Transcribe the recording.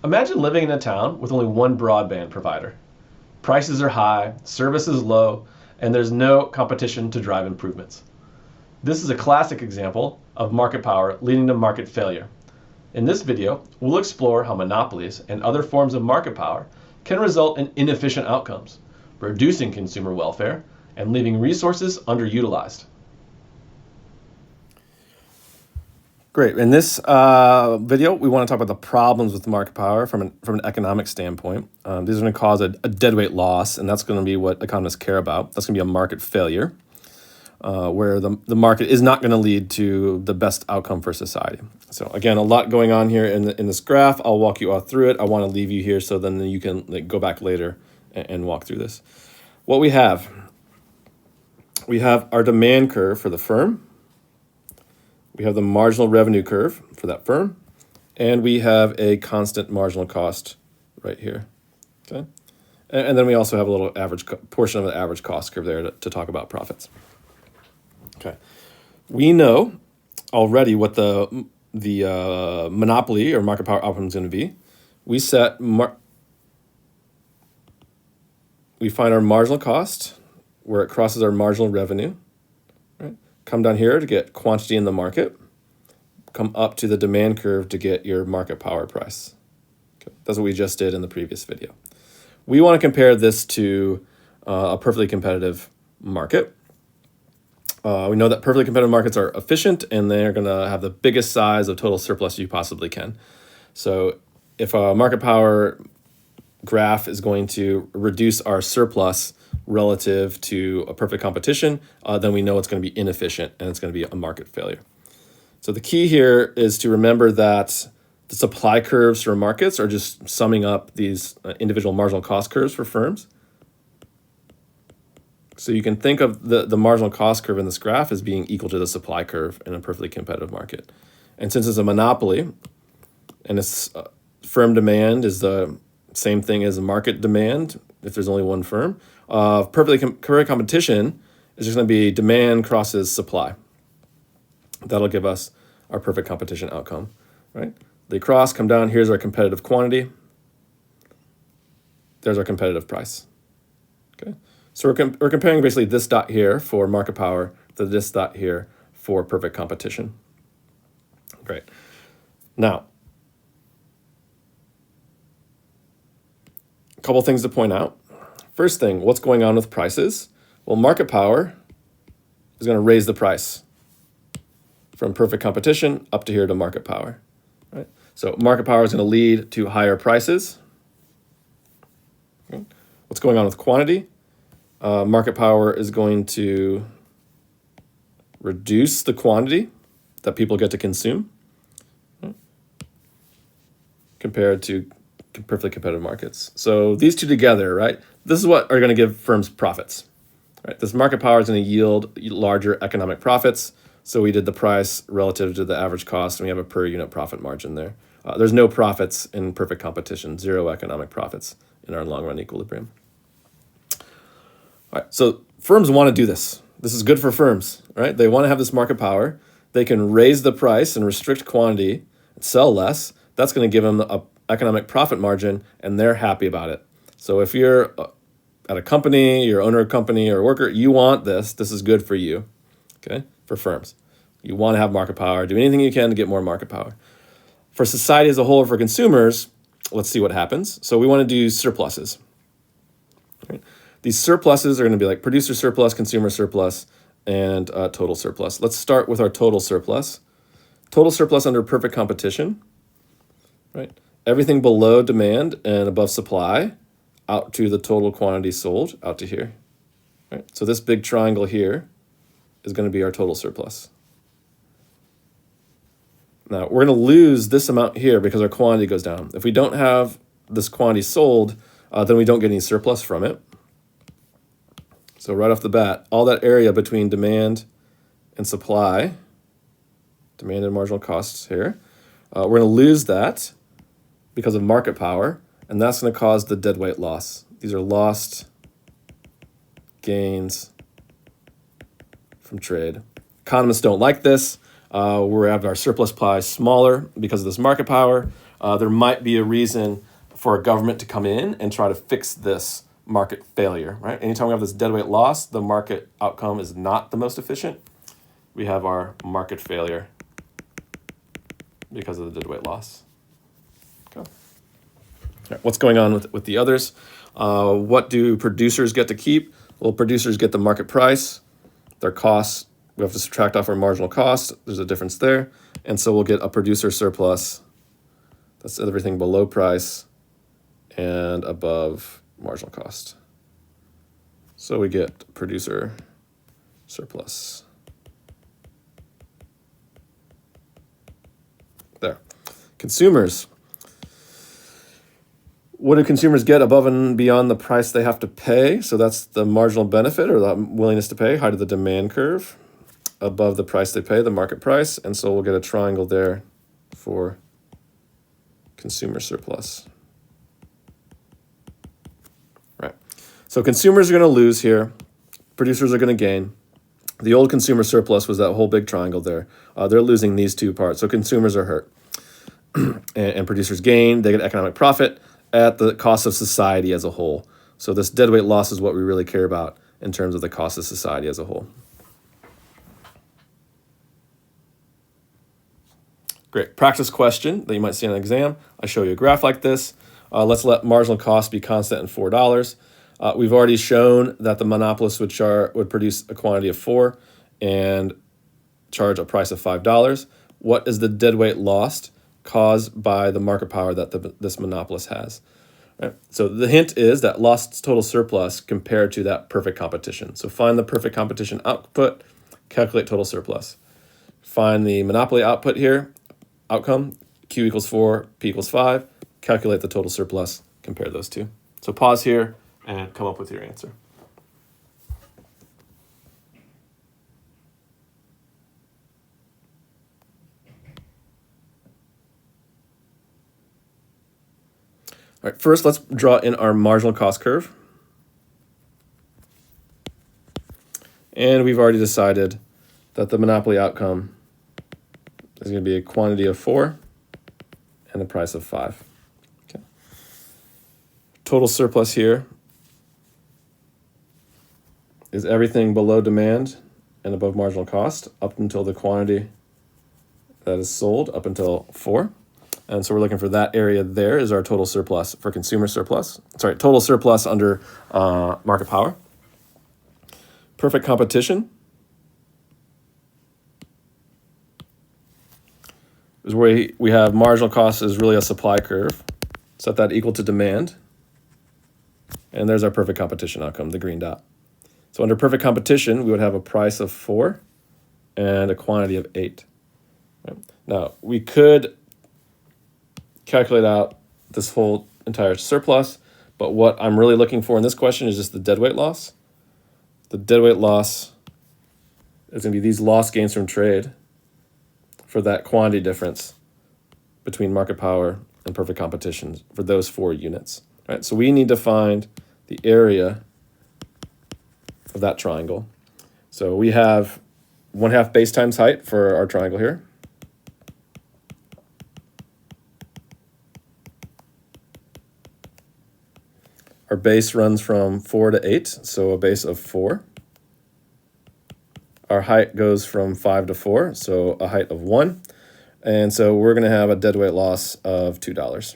Imagine living in a town with only one broadband provider. Prices are high, service is low, and there's no competition to drive improvements. This is a classic example of market power leading to market failure. In this video, we'll explore how monopolies and other forms of market power can result in inefficient outcomes, reducing consumer welfare and leaving resources underutilized. Great. In this video, we want to talk about the problems with market power from an economic standpoint. These are going to cause a deadweight loss, and that's going to be what economists care about. That's going to be a market failure, where the market is not going to lead to the best outcome for society. So again, a lot going on here in this graph. I'll walk you all through it. I want to leave you here so then you can go back later and walk through this. What we have our demand curve for the firm. We have the marginal revenue curve for that firm, and we have a constant marginal cost right here. Okay, and then we also have a little average portion of the average cost curve there to talk about profits. Okay, we know already what the monopoly or market power outcome is going to be. We find our marginal cost where it crosses our marginal revenue. Come down here to get quantity in the market, come up to the demand curve to get your market power price. Okay. That's what we just did in the previous video. We want to compare this to a perfectly competitive market. We know that perfectly competitive markets are efficient and they're going to have the biggest size of total surplus you possibly can. So if a market power graph is going to reduce our surplus relative to a perfect competition, then we know it's going to be inefficient and it's going to be a market failure. So the key here is to remember that the supply curves for markets are just summing up these individual marginal cost curves for firms. So you can think of the marginal cost curve in this graph as being equal to the supply curve in a perfectly competitive market. And since it's a monopoly and it's firm demand is the same thing as a market demand if there's only one firm, perfectly correct competition is just going to be demand crosses supply. That'll give us our perfect competition outcome, right? They cross, come down, here's our competitive quantity. There's our competitive price, okay? So we're comparing basically this dot here for market power to this dot here for perfect competition. Great. Now, a couple things to point out. First thing, what's going on with prices? Well, market power is going to raise the price from perfect competition up to here to market power. Right? So market power is going to lead to higher prices. Okay. What's going on with quantity? Market power is going to reduce the quantity that people get to consume, right, compared to perfectly competitive markets. So these two together, right, this is what are going to give firms profits. Right? This market power is going to yield larger economic profits. So we did the price relative to the average cost, and we have a per unit profit margin there. There's no profits in perfect competition, zero economic profits in our long run equilibrium. All right, so firms want to do this. This is good for firms, right? They want to have this market power. They can raise the price and restrict quantity and sell less. That's going to give them a economic profit margin, and they're happy about it. So if you're at a company, you're owner of a company or a worker, you want this. This is good for you, okay, for firms. You want to have market power. Do anything you can to get more market power. For society as a whole, or for consumers, let's see what happens. So we want to do surpluses. Right? These surpluses are going to be like producer surplus, consumer surplus, and total surplus. Let's start with our total surplus. Total surplus under perfect competition, right? Everything below demand and above supply out to the total quantity sold out to here. Right? So this big triangle here is going to be our total surplus. Now we're going to lose this amount here because our quantity goes down. If we don't have this quantity sold, then we don't get any surplus from it. So right off the bat, all that area between demand and supply, demand and marginal costs here, we're going to lose that because of market power, and that's going to cause the deadweight loss. These are lost gains from trade. Economists don't like this. We have our surplus pie smaller because of this market power. there might be a reason for a government to come in and try to fix this market failure, right? Anytime we have this deadweight loss, the market outcome is not the most efficient. We have our market failure because of the deadweight loss. Okay. All right, what's going on with the others? What do producers get to keep? Well, producers get the market price, their costs. We have to subtract off our marginal cost. There's a difference there. And so we'll get a producer surplus. That's everything below price and above marginal cost. So we get producer surplus. There. Consumers. What do consumers get above and beyond the price they have to pay? So that's the marginal benefit or the willingness to pay, height of the demand curve. Above the price they pay, the market price. And so we'll get a triangle there for consumer surplus. Right. So consumers are going to lose here. Producers are going to gain. The old consumer surplus was that whole big triangle there. They're losing these two parts. So consumers are hurt. and producers gain. They get economic profit at the cost of society as a whole. So this deadweight loss is what we really care about in terms of the cost of society as a whole. Great. Practice question that you might see on an exam. I show you a graph like this. Let's let marginal cost be constant in $4. We've already shown that the monopolist would produce a quantity of 4 and charge a price of $5. What is the deadweight lost caused by the market power that this monopolist has? Right. So the hint is that lost total surplus compared to that perfect competition. So find the perfect competition output, calculate total surplus. Find the monopoly output here, outcome, Q equals 4, P equals 5, calculate the total surplus, compare those two. So pause here and come up with your answer. All right, first let's draw in our marginal cost curve. And we've already decided that the monopoly outcome is going to be a quantity of 4 and a price of 5. Okay. Total surplus here is everything below demand and above marginal cost up until the quantity that is sold up until 4. And so we're looking for that area there is our total surplus for consumer surplus. Sorry, total surplus under market power. Perfect competition is where we have marginal cost is really a supply curve. Set that equal to demand. And there's our perfect competition outcome, the green dot. So under perfect competition, we would have a price of 4 and a quantity of 8. Right? Now, we could calculate out this whole entire surplus, but what I'm really looking for in this question is just the deadweight loss. The deadweight loss is going to be these lost gains from trade for that quantity difference between market power and perfect competition for those 4 units. Right? So we need to find the area of that triangle. So we have 1/2 base times height for our triangle here. Our base runs from 4 to 8, so a base of 4. Our height goes from 5 to 4, so a height of 1. And so we're going to have a deadweight loss of $2.